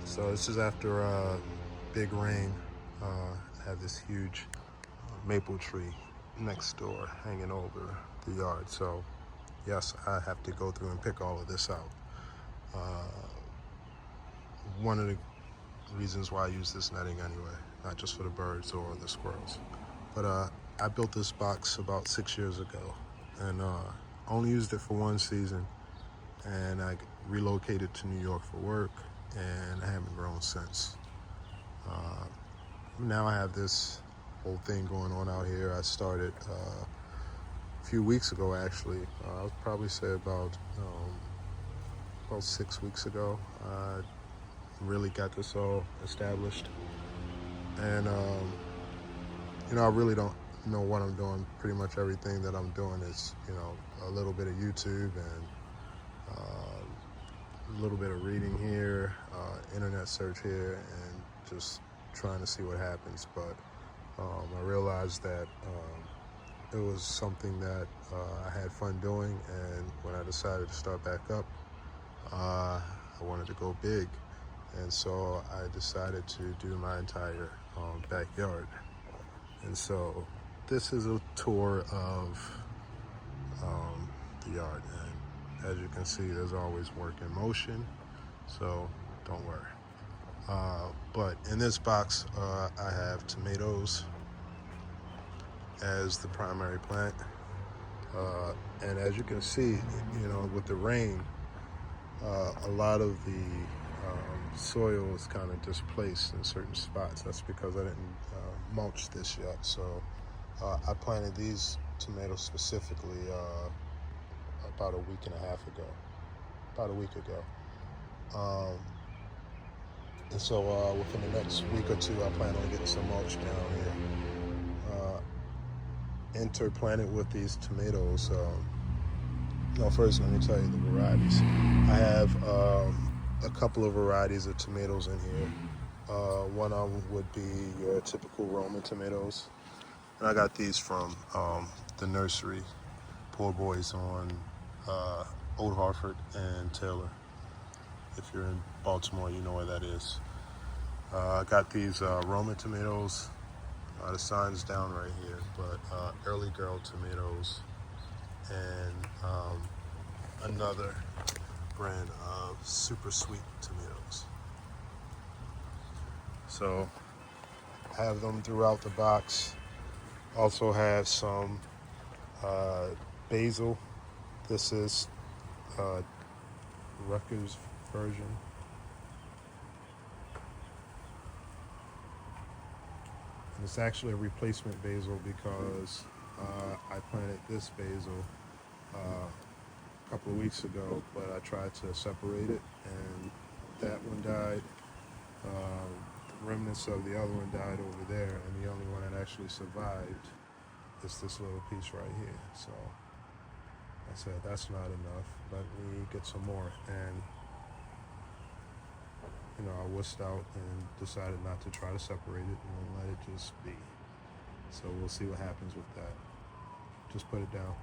So this is after big rain. I have this huge maple tree next door hanging over the yard. So yes, I have to go through and pick all of this out. One of the reasons why I use this netting anyway, not just for the birds or the squirrels. But I built this box about 6 years ago and only used it for one season. And I relocated to New York for work, and I haven't grown since. Now I have this whole thing going on out here. I started a few weeks ago, actually. I would probably say about 6 weeks ago. I really got this all established, and I really don't know what I'm doing. Pretty much everything that I'm doing is, a little bit of YouTube and a little bit of reading here, internet search here, and just trying to see what happens. But I realized that it was something that I had fun doing, and when I decided to start back up, I wanted to go big. And so I decided to do my entire backyard. And so this is a tour of the yard. And as you can see, there's always work in motion, so don't worry. But in this box, I have tomatoes as the primary plant. And as you can see, with the rain, a lot of the soil is kind of displaced in certain spots. That's because I didn't mulch this yet. So I planted these tomatoes specifically about a week and a half ago, about a week ago. And so within the next week or two, I plan on getting some mulch down here. Interplanted with these tomatoes. First let me tell you the varieties. I have a couple of varieties of tomatoes in here. One of them would be your typical Roman tomatoes. And I got these from the nursery, Poor Boys on Old Hartford and Taylor. If you're in Baltimore, you know where that is. I got these Roman tomatoes. The sign's down right here, but Early Girl tomatoes and another brand of super sweet tomatoes. So I have them throughout the box. Also have some basil. This is Rutgers version. And it's actually a replacement basil because I planted this basil a couple of weeks ago, but I tried to separate it and that one died. Remnants of the other one died over there, and the only one that actually survived is this little piece right here. So I said, that's not enough. Let me get some more. And I wussed out and decided not to try to separate it and let it just be. So we'll see what happens with that. Just put it down.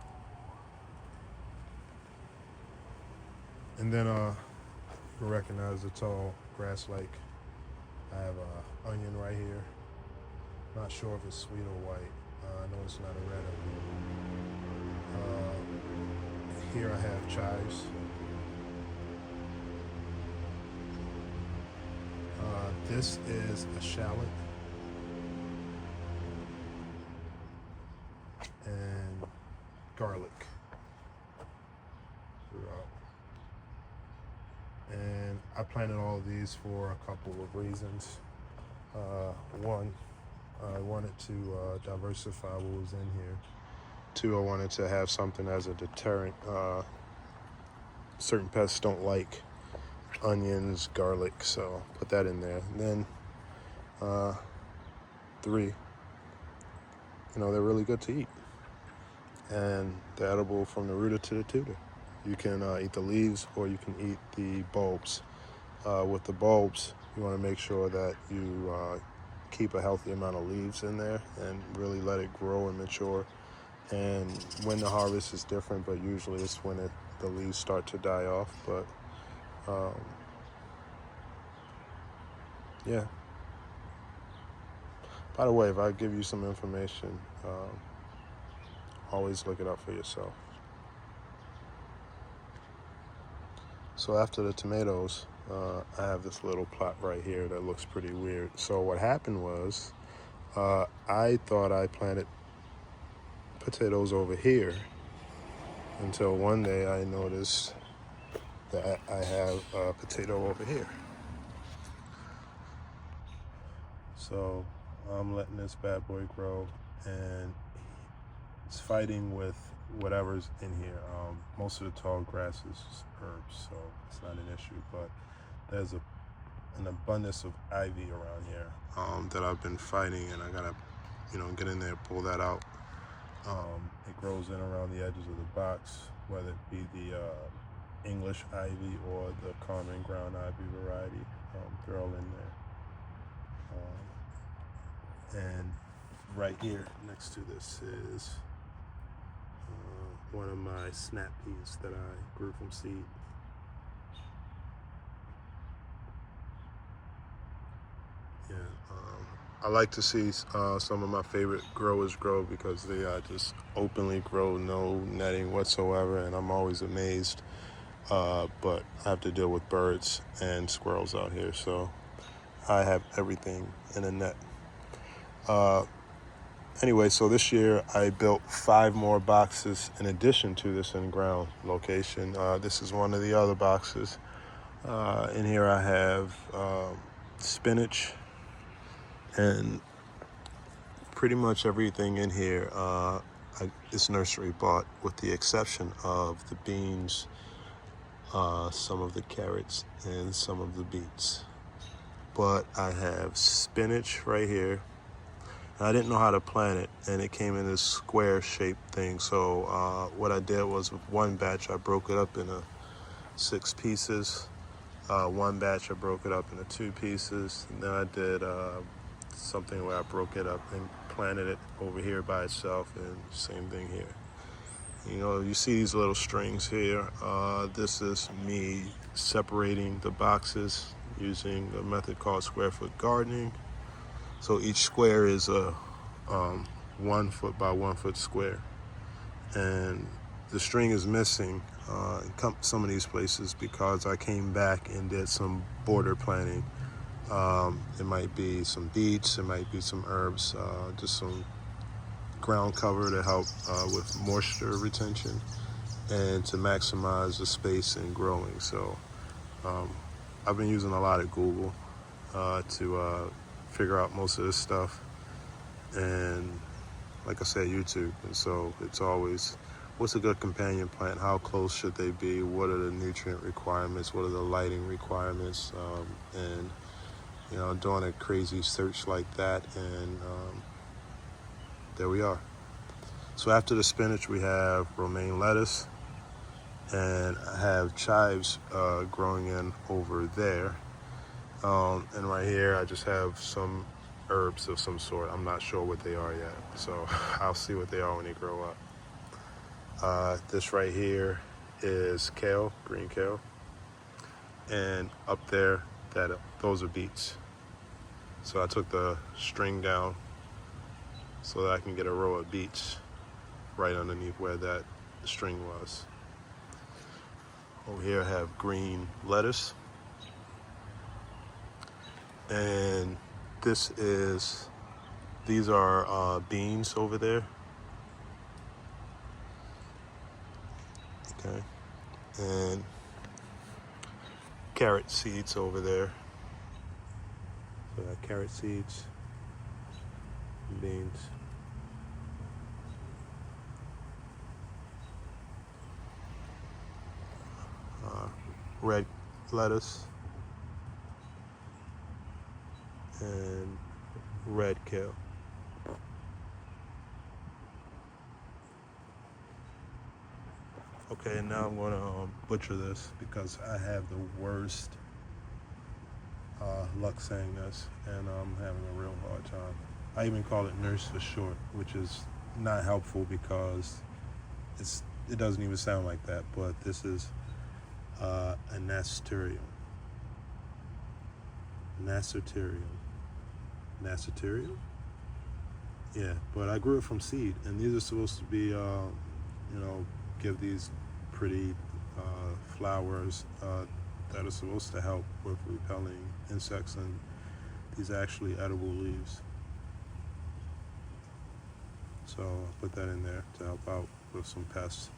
And then you recognize the tall grass-like. I have an onion right here. Not sure if it's sweet or white. I know it's not a red onion. Here I have chives. This is a shallot. And garlic throughout. And I planted all of these for a couple of reasons. One, I wanted to diversify what was in here. Two, I wanted to have something as a deterrent. Certain pests don't like onions, garlic, so put that in there. And then three, they're really good to eat. And they're edible from the rooter to the tutor. You can eat the leaves or you can eat the bulbs. With the bulbs, you want to make sure that you keep a healthy amount of leaves in there and really let it grow and mature. And when the harvest is different, but usually it's when the leaves start to die off. But yeah. By the way, if I give you some information, always look it up for yourself. So after the tomatoes, I have this little plot right here that looks pretty weird. So what happened was, I thought I planted potatoes over here until one day I noticed that I have a potato over here. So I'm letting this bad boy grow, and it's fighting with whatever's in here. Most of the tall grass is herbs, so it's not an issue, but there's an abundance of ivy around here that I've been fighting, and I gotta, get in there, pull that out. It grows in around the edges of the box, whether it be the English ivy or the common ground ivy variety. They're all in there. And right here next to this is one of my snap peas that I grew from seed. Yeah, I like to see some of my favorite growers grow because they just openly grow, no netting whatsoever, and I'm always amazed. But I have to deal with birds and squirrels out here, so I have everything in a net. Anyway, so this year I built 5 more boxes in addition to this in-ground location. This is one of the other boxes. In here I have spinach, and pretty much everything in here is nursery bought, with the exception of the beans, some of the carrots, and some of the beets. But I have spinach right here. I didn't know how to plant it, and it came in this square shaped thing. So what I did was, with one batch I broke it up into 6 pieces. One batch I broke it up into 2 pieces, and then I did something where I broke it up and planted it over here by itself, and same thing here. You see these little strings here. This is me separating the boxes using a method called square foot gardening. So each square is a 1 foot by 1 foot square, and the string is missing in some of these places because I came back and did some border planting. It might be some beets, it might be some herbs, just some ground cover to help with moisture retention and to maximize the space in growing. So I've been using a lot of Google to figure out most of this stuff, and like I said, YouTube. And so it's always, what's a good companion plant? How close should they be? What are the nutrient requirements? What are the lighting requirements? And doing a crazy search like that, and there we are. So after the spinach, we have romaine lettuce, and I have chives growing in over there. And right here, I just have some herbs of some sort. I'm not sure what they are yet, so I'll see what they are when they grow up. This right here is kale, green kale, and up there, those are beets. So I took the string down so that I can get a row of beets right underneath where that string was. Over here I have green lettuce, and these are beans over there. Okay, and carrot seeds over there. So I got carrot seeds, beans. Red lettuce and red kale. Okay, now I'm gonna butcher this because I have the worst luck saying this, and I'm having a real hard time. I even call it nurse for short, which is not helpful because it doesn't even sound like that, but this is a nasturtium. Nasturtium. Nasturtium? Yeah, but I grew it from seed, and these are supposed to be, give these pretty flowers that are supposed to help with repelling insects, and these are actually edible leaves. So I'll put that in there to help out with some pests.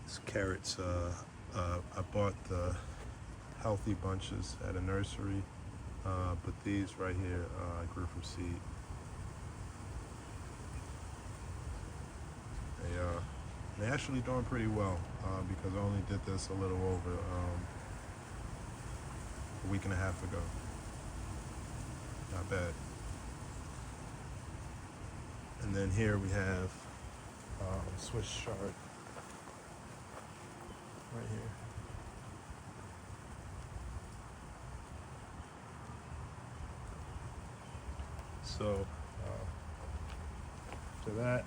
These carrots, I bought the healthy bunches at a nursery, but these right here I grew from seed. They're actually doing pretty well because I only did this a little over a week and a half ago. Not bad. And then here we have Swiss chard right here. So to that,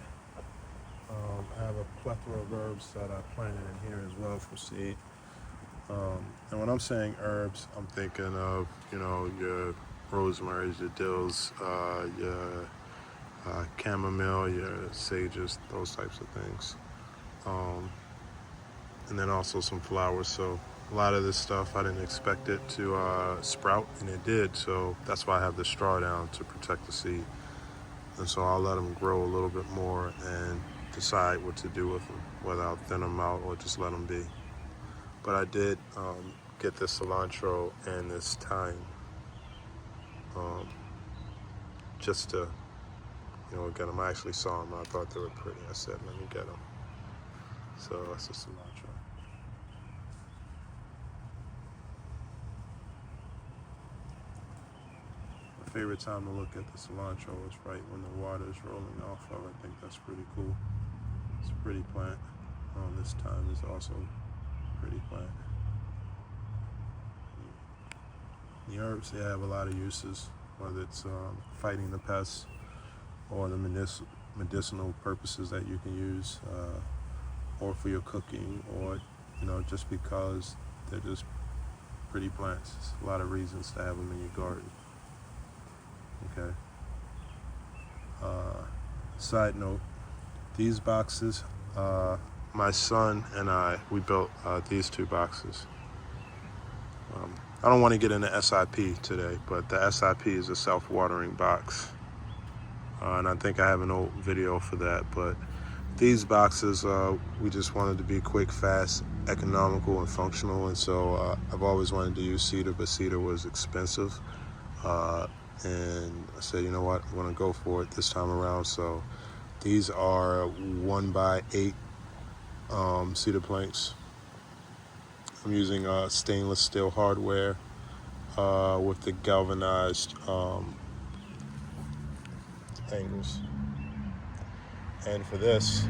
I have a plethora of herbs that I planted in here as well for seed. And when I'm saying herbs, I'm thinking of, your rosemaries, your dills, your chamomile, your sages, those types of things. And then also some flowers. So a lot of this stuff, I didn't expect it to sprout, and it did. So that's why I have the straw down to protect the seed. And so I'll let them grow a little bit more and decide what to do with them, whether I'll thin them out or just let them be. But I did get this cilantro and this thyme just to, get them. I actually saw them. I thought they were pretty. I said, let me get them. So that's the cilantro. My favorite time to look at the cilantro is right when the water is rolling off of it. I think that's pretty cool. It's a pretty plant. This thyme is also a pretty plant. The herbs, they have a lot of uses, whether it's fighting the pests or the medicinal purposes that you can use, or for your cooking, or just because they're just pretty plants. There's a lot of reasons to have them in your garden. Okay. Side note, these boxes, my son and we built these two boxes. I don't want to get into SIP today, but the SIP is a self-watering box. And I think I have an old video for that, but these boxes, we just wanted to be quick, fast, economical, and functional. And so I've always wanted to use cedar, but cedar was expensive. And I said, you know what, I'm gonna go for it this time around. So these are 1x8 cedar planks. I'm using stainless steel hardware with the galvanized angles. And for this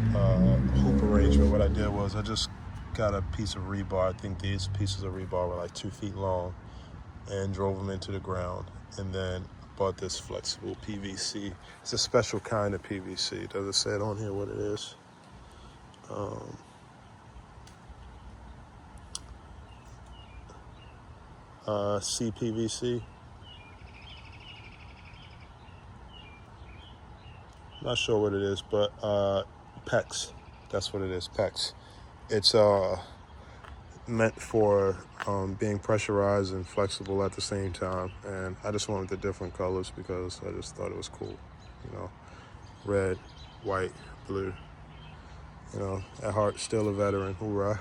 hoop arrangement, what I did was I just got a piece of rebar. I think these pieces of rebar were like 2 feet long, and drove them into the ground. And then bought this flexible PVC. It's a special kind of PVC. Does it say it on here what it is? CPVC. Not sure what it is, but PEX. That's what it is, PEX. It's meant for being pressurized and flexible at the same time. And I just wanted the different colors because I just thought it was cool. Red, white, blue. At heart, still a veteran. Hoorah.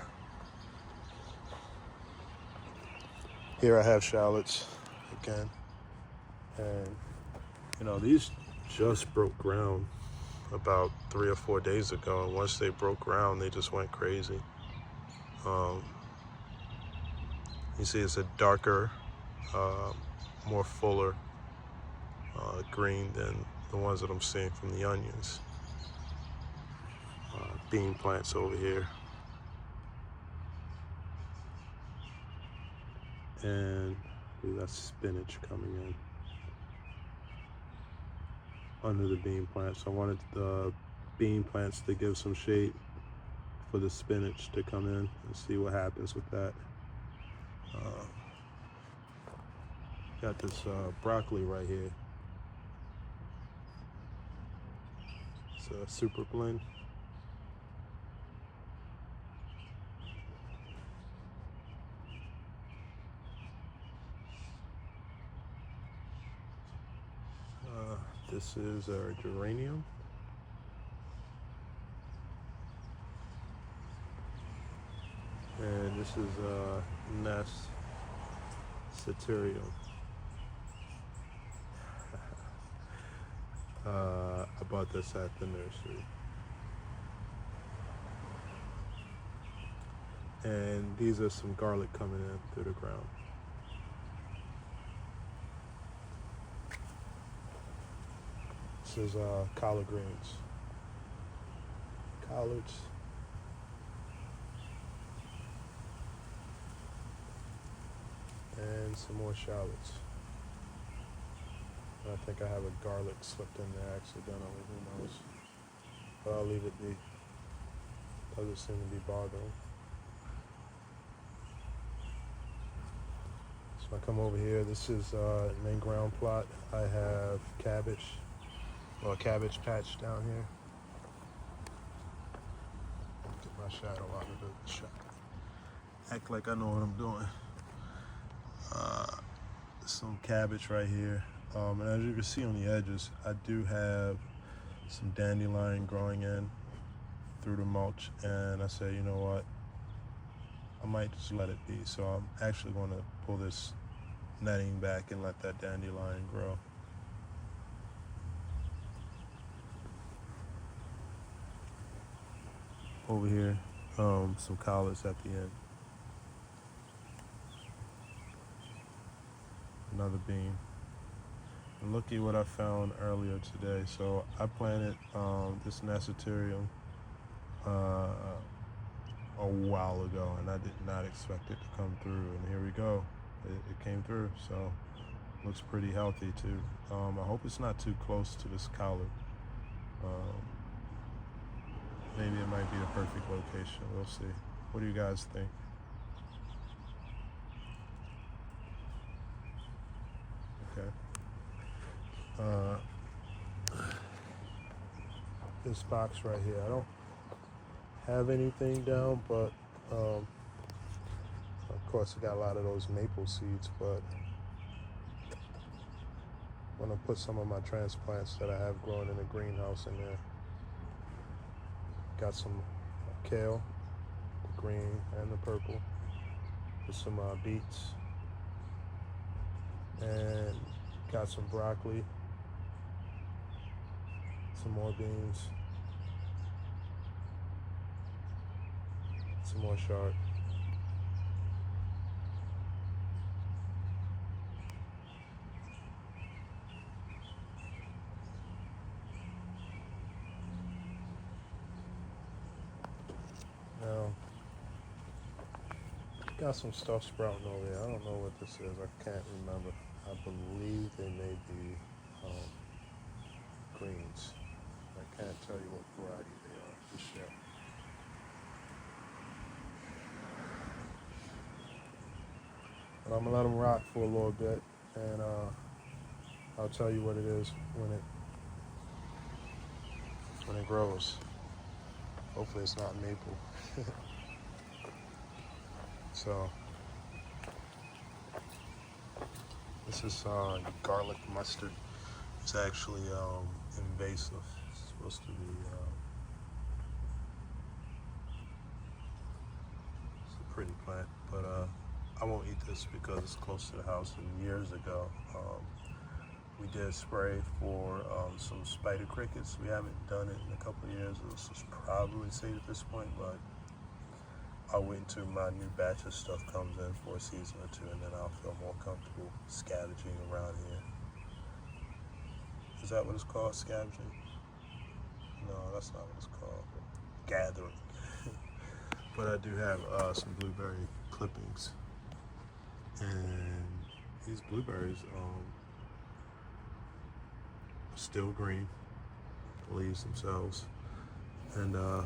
Here I have shallots again. And, these just broke ground about 3 or 4 days ago. And once they broke ground, they just went crazy. You see it's a darker, more fuller green than the ones that I'm seeing from the onions. Bean plants over here. And we got spinach coming in under the bean plants. I wanted the bean plants to give some shade for the spinach to come in and see what happens with that. Uh, got this broccoli right here. It's a super blend. This is our geranium. And this is Nest Satyrium. I bought this at the nursery. And these are some garlic coming in through the ground. This is collard greens. Collards. And some more shallots. I think I have a garlic slipped in there accidentally, who knows. But I'll leave it be. Doesn't seem to be bothering. So I come over here, this is main ground plot. I have cabbage, or a cabbage patch down here. Get my shadow out of the shot. Act like I know what I'm doing. Some cabbage right here. And as you can see on the edges, I do have some dandelion growing in through the mulch, and I said, you know what, I might just let it be. So I'm actually going to pull this netting back and let that dandelion grow. Over here, some collards at the end. Another bean. And look at what I found earlier today. So I planted this Nasturtium a while ago, and I did not expect it to come through. And here we go. It came through. So looks pretty healthy too. I hope it's not too close to this collard. Maybe it might be the perfect location. We'll see. What do you guys think? Okay. This box right here, I don't have anything down, but of course I got a lot of those maple seeds, but I'm gonna put some of my transplants that I have growing in the greenhouse in there. Got some kale, the green and the purple, with some beets, and got some broccoli, some more beans, some more chard. Now, got some stuff sprouting over here. I don't know what this is. I can't remember. I believe they may be greens. I can't tell you what variety they are just yet. But I'm gonna let them rock for a little bit, and I'll tell you what it is when it grows. Hopefully it's not maple. So this is garlic mustard. It's actually invasive. It's supposed to be it's a pretty plant, but I won't eat this because it's close to the house. And years ago, we did spray for some spider crickets. We haven't done it in a couple of years. This is probably safe at this point, but I'll wait until my new batch of stuff comes in for a season or two, and then I'll feel more comfortable scavenging around here. Is that what it's called, scavenging? No, that's not what it's called. Gathering. But I do have some blueberry clippings. And these blueberries still green, the leaves themselves. And I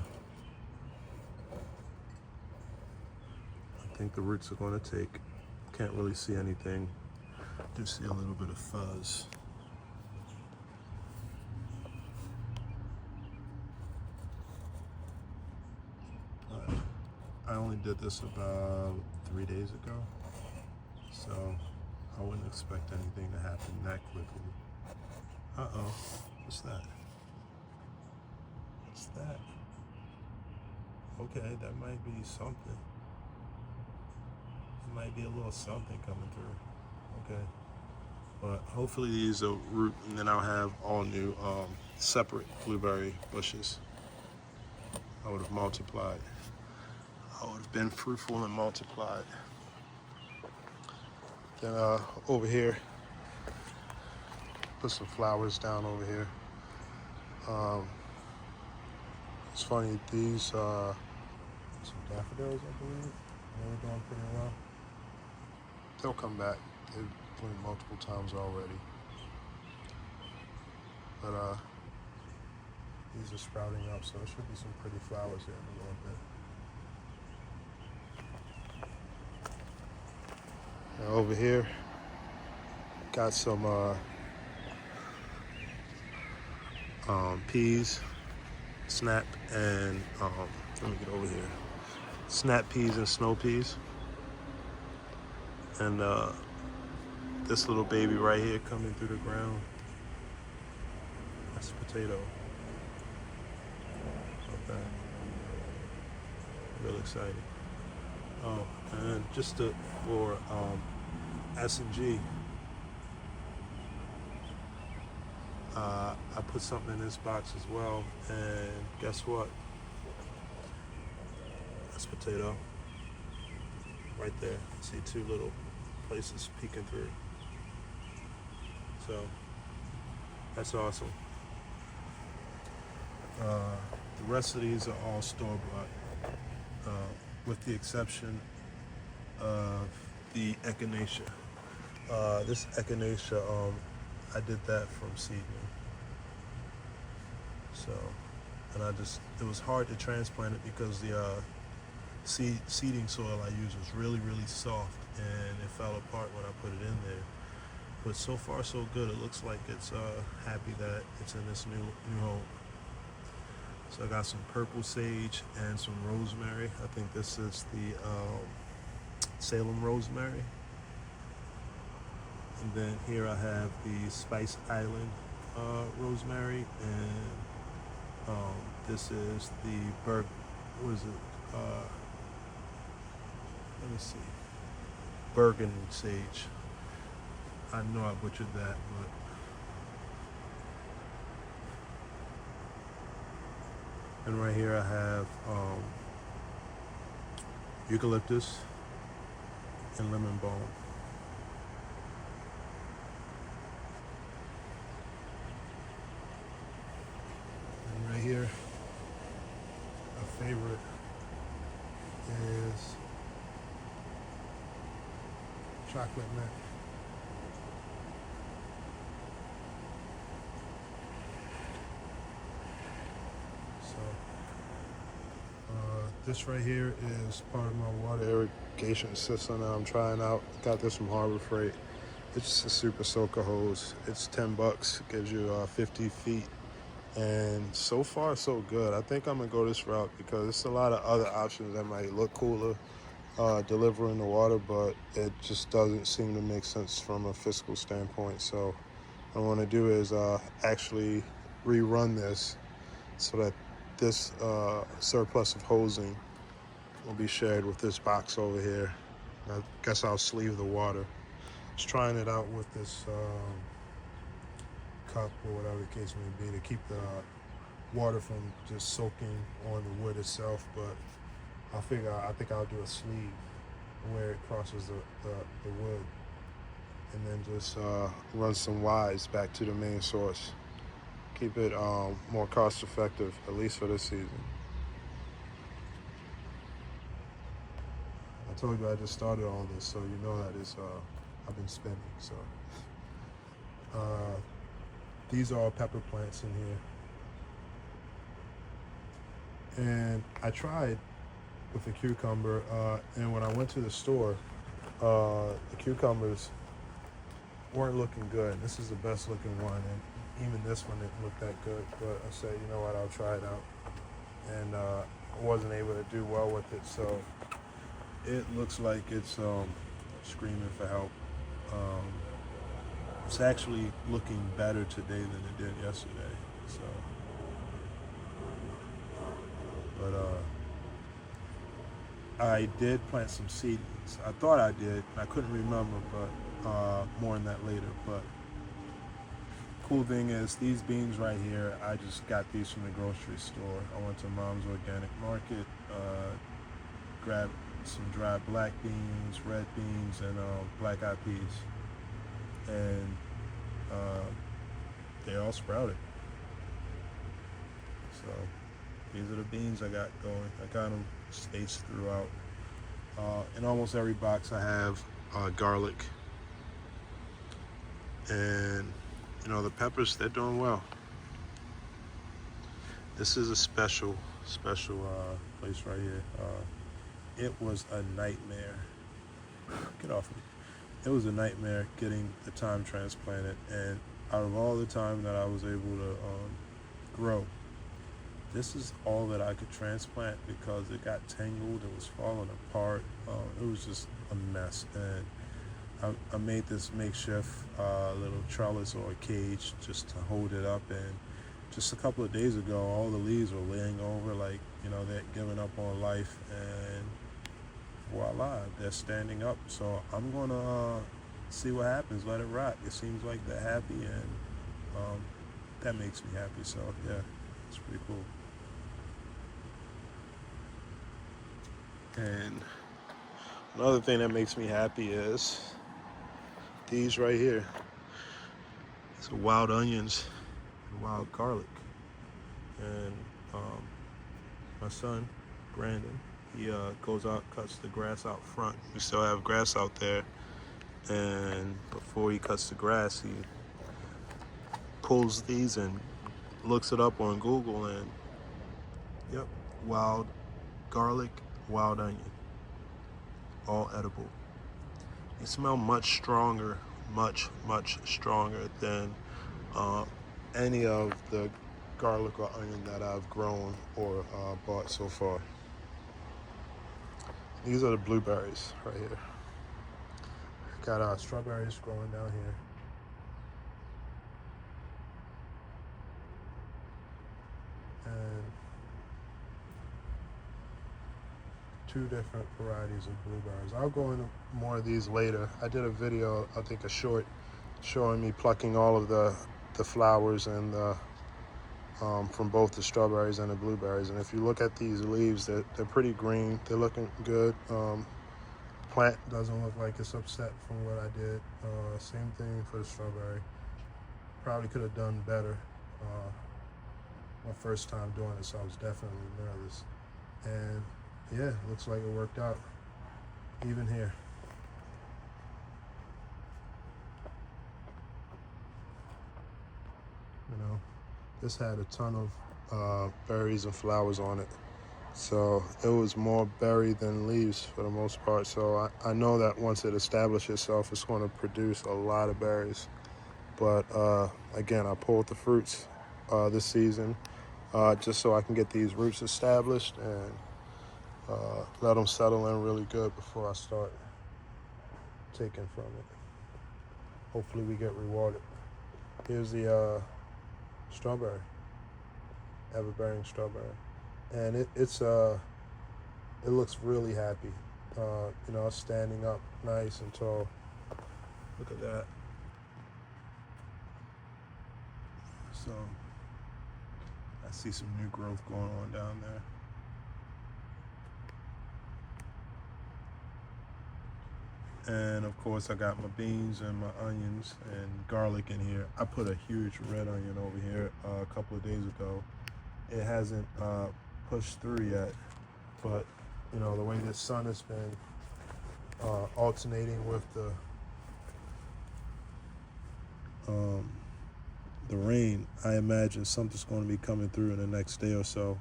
think the roots are going to take Can't really see anything. Do see a little bit of fuzz. I only did this about 3 days ago, so I wouldn't expect anything to happen that quickly. Uh-oh, what's that? What's that? Okay, that might be something. It might be a little something coming through. Okay. But hopefully these will root, and then I'll have all new separate blueberry bushes. I would have multiplied. I would have been fruitful and multiplied. Then over here, put some flowers down over here. It's funny, these some daffodils, I believe. They're doing pretty well. They'll come back. They've bloomed multiple times already. But these are sprouting up, so there should be some pretty flowers here in a little bit. Now over here, got some peas, snap, and let me get over here. Snap peas and snow peas. And this little baby right here coming through the ground, that's a potato. Not bad. Real exciting. Oh, and just for S&G, I put something in this box as well, and guess what? That's potato. Right there. See two little places peeking through. So that's awesome. The rest of these are all store-bought, with the exception of the echinacea. This echinacea, I did that from seedling. So, and it was hard to transplant it because the seeding soil I used was really, really soft, and it fell apart when I put it in there. But so far so good. It looks like it's happy that it's in this new home. So I got some purple sage and some rosemary. I think this is the Salem rosemary. And then here I have the Spice Island rosemary, and this is the let me see, Bergen sage. I know I butchered that, but and right here I have eucalyptus and lemon balm. And right here, a favorite is chocolate mint. This right here is part of my water irrigation system that I'm trying out. Got this from Harbor Freight. It's just a super soaker hose. It's $10. Gives you 50 feet. And so far, so good. I think I'm gonna go this route because there's a lot of other options that might look cooler delivering the water, but it just doesn't seem to make sense from a fiscal standpoint. So what I want to do is actually rerun this so that this surplus of hosing will be shared with this box over here. I guess I'll sleeve the water. Just trying it out with this cup or whatever the case may be to keep the water from just soaking on the wood itself, but I think I'll do a sleeve where it crosses the wood, and then just run some Ys back to the main source. Keep it more cost effective, at least for this season. I told you I just started all this, so you know that it's I've been spending. So these are all pepper plants in here, and I tried with a cucumber, and when I went to the store, The cucumbers weren't looking good. This is the best looking one, and even this one didn't look that good. But I said, you know what, I'll try it out, and I wasn't able to do well with it. So it looks like it's screaming for help. Um, it's actually looking better today than it did yesterday. So, but I did plant some seedlings. I thought I did. I couldn't remember, but more on that later. But cool thing is, these beans right here, I just got these from the grocery store. I went to Mom's Organic Market, grabbed some dry black beans, red beans, and black eyed peas. And they all sprouted. So these are the beans I got going. I got them spaced throughout. In almost every box I have garlic. And you know, the peppers, they're doing well. This is a special place right here. It was a nightmare. Get off me. It was a nightmare getting the thyme transplanted, and out of all the thyme that I was able to grow, this is all that I could transplant because it got tangled, it was falling apart. It was just a mess, and I made this makeshift little trellis or a cage just to hold it up, and just a couple of days ago, all the leaves were laying over, like, you know, they're giving up on life, and voila, they're standing up. So I'm gonna see what happens, let it rot. It seems like they're happy, and that makes me happy. So yeah, it's pretty cool. And another thing that makes me happy is these right here. It's wild onions and wild garlic. And my son, Brandon, he goes out, cuts the grass out front. We still have grass out there. And before he cuts the grass, he pulls these and looks it up on Google, and yep, wild garlic, wild onion, all edible. They smell much stronger, much stronger than any of the garlic or onion that I've grown or bought so far. These are the blueberries right here. Got strawberries growing down here. And two different varieties of blueberries. I'll go into more of these later. I did a video, I think a short, showing me plucking all of the flowers and the from both the strawberries and the blueberries. And if you look at these leaves, they're pretty green. They're looking good. Plant doesn't look like it's upset from what I did. Same thing for the strawberry. Probably could have done better. My first time doing it, so I was definitely nervous. And yeah, looks like it worked out. Even here. You know, this had a ton of berries and flowers on it. So it was more berry than leaves for the most part. So I know that once it establishes itself, it's going to produce a lot of berries. But again, I pulled the fruits this season just so I can get these roots established and let them settle in really good before I start taking from it. Hopefully we get rewarded. Here's the strawberry, ever-bearing strawberry. And it looks really happy. You know, standing up nice and tall. Look at that. So I see some new growth going on down there. And of course I got my beans and my onions and garlic in here. I put a huge red onion over here a couple of days ago. It hasn't pushed through yet, but you know, the way the sun has been alternating with the rain, I imagine something's going to be coming through in the next day or so,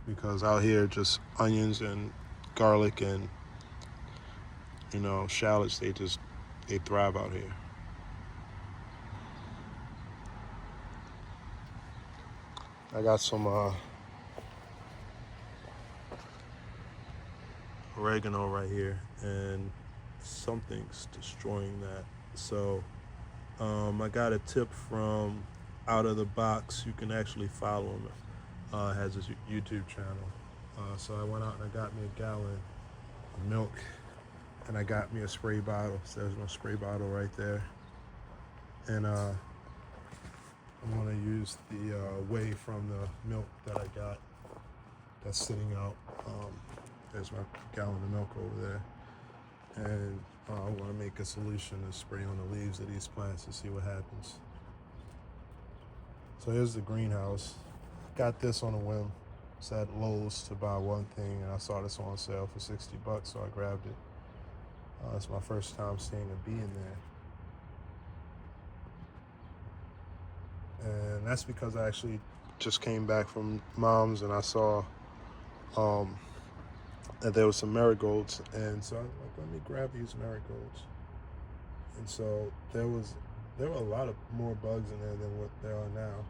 because out here just onions and garlic and You know, shallots, they thrive out here. I got some oregano right here, and something's destroying that. So I got a tip from Out of the Box. You can actually follow him. Has his YouTube channel. So I went out and I got me a gallon of milk, and I got me a spray bottle. So there's my spray bottle right there. And I'm gonna use the whey from the milk that I got that's sitting out. There's my gallon of milk over there. And I want to make a solution to spray on the leaves of these plants to see what happens. So here's the greenhouse. Got this on a whim. It's at Lowe's to buy one thing, and I saw this on sale for $60, so I grabbed it. It's my first time seeing a bee in there. And that's because I actually just came back from Mom's, and I saw that there was some marigolds, and so I was like, let me grab these marigolds. And so there were a lot of more bugs in there than what there are now.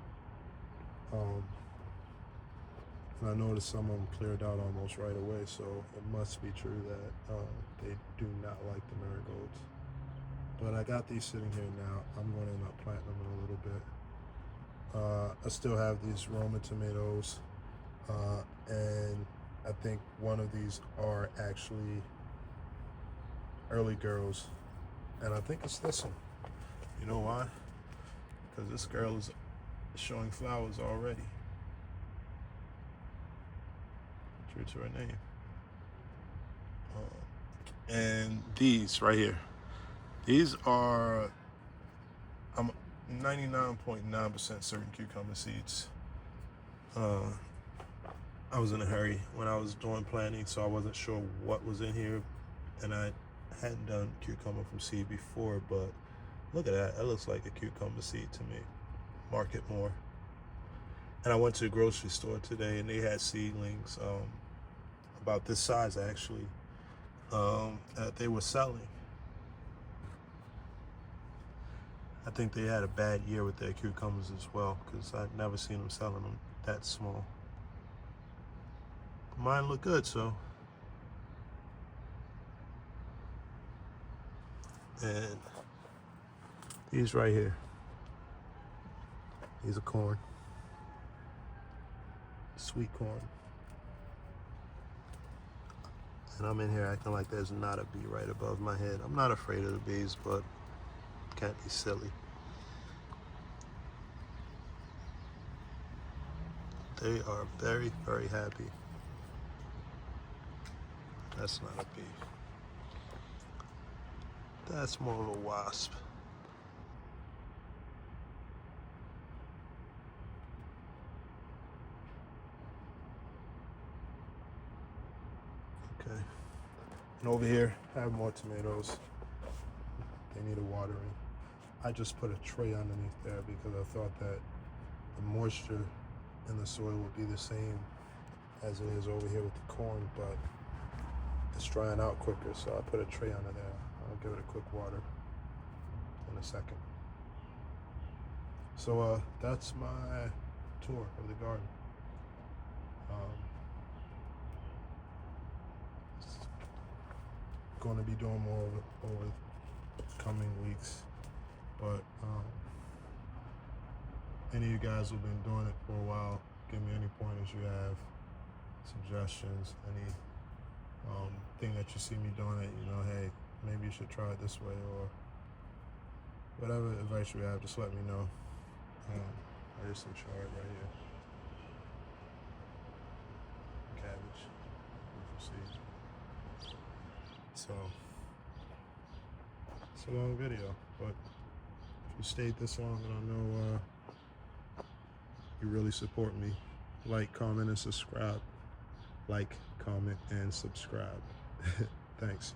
And I noticed some of them cleared out almost right away, so it must be true that they do not like the marigolds. But I got these sitting here now. I'm going to end up planting them in a little bit. I still have these Roma tomatoes, and I think one of these are actually early girls, and I think it's this one. You know why? Because this girl is showing flowers already. True to her name. And these right here, these are, I'm 99.9% certain cucumber seeds. I was in a hurry when I was doing planting, so I wasn't sure what was in here, and I hadn't done cucumber from seed before, but look at that. That looks like a cucumber seed to me. Market more. And I went to the grocery store today, and they had seedlings about this size, actually, that they were selling. I think they had a bad year with their cucumbers as well, because I'd never seen them selling them that small. Mine look good, so. And these right here, these are corn, sweet corn. And I'm in here acting like there's not a bee right above my head. I'm not afraid of the bees, but can't be silly. They are very, very happy. That's not a bee. That's more of a wasp. Okay. And over here, I have more tomatoes. They need a watering. I just put a tray underneath there because I thought that the moisture in the soil would be the same as it is over here with the corn, but it's drying out quicker, so I put a tray under there. I'll give it a quick water in a second. So that's my tour of the garden. Going to be doing more over coming weeks, but any of you guys who've been doing it for a while, give me any pointers you have, suggestions, any thing that you see me doing it, you know, hey, maybe you should try it this way, or whatever advice you have, just let me know. There's some chard right here. Cabbage. Beautiful seed. So, it's a long video, but if you stayed this long, then I know you really support me. Like, comment, and subscribe. Like, comment, and subscribe. Thanks.